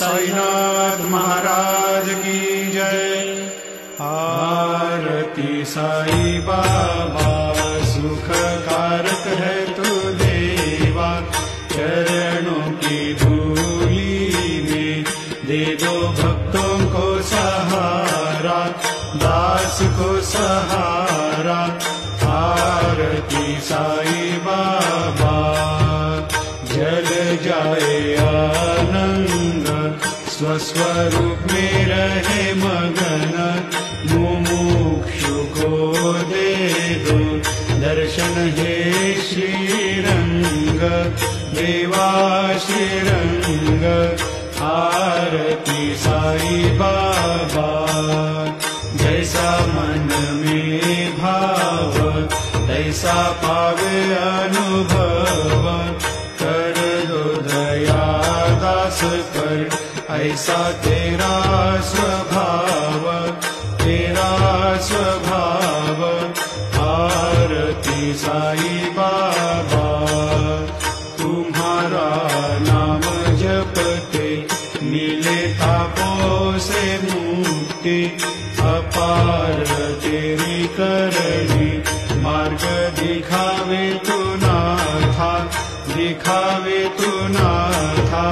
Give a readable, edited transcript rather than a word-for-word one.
साईनाथ महाराज की जय। आरती साई बाबा सुखकारक है तू देवा, चरणों की धूली में दे दो भक्तों को सहारा, दास को सहारा। आरती साई बाबा जल जाए आनंद, स्वस्वरूप में रहे मगन, मुमुक्षु को दे दो दर्शन हे श्रीरंग, देवा श्रीरंग। आरती साई बाबा जैसा मन में भाव, तैसा पावे अनुभव, कर दो दया दास पर, ऐसा तेरा स्वभाव, तेरा स्वभाव। आरती साई बाबा तुम्हारा नाम जपते मिले तापों से मुक्ति, अपार तेरी करनी मार्ग दिखावे तू नाथा, दिखावे तू नाथा।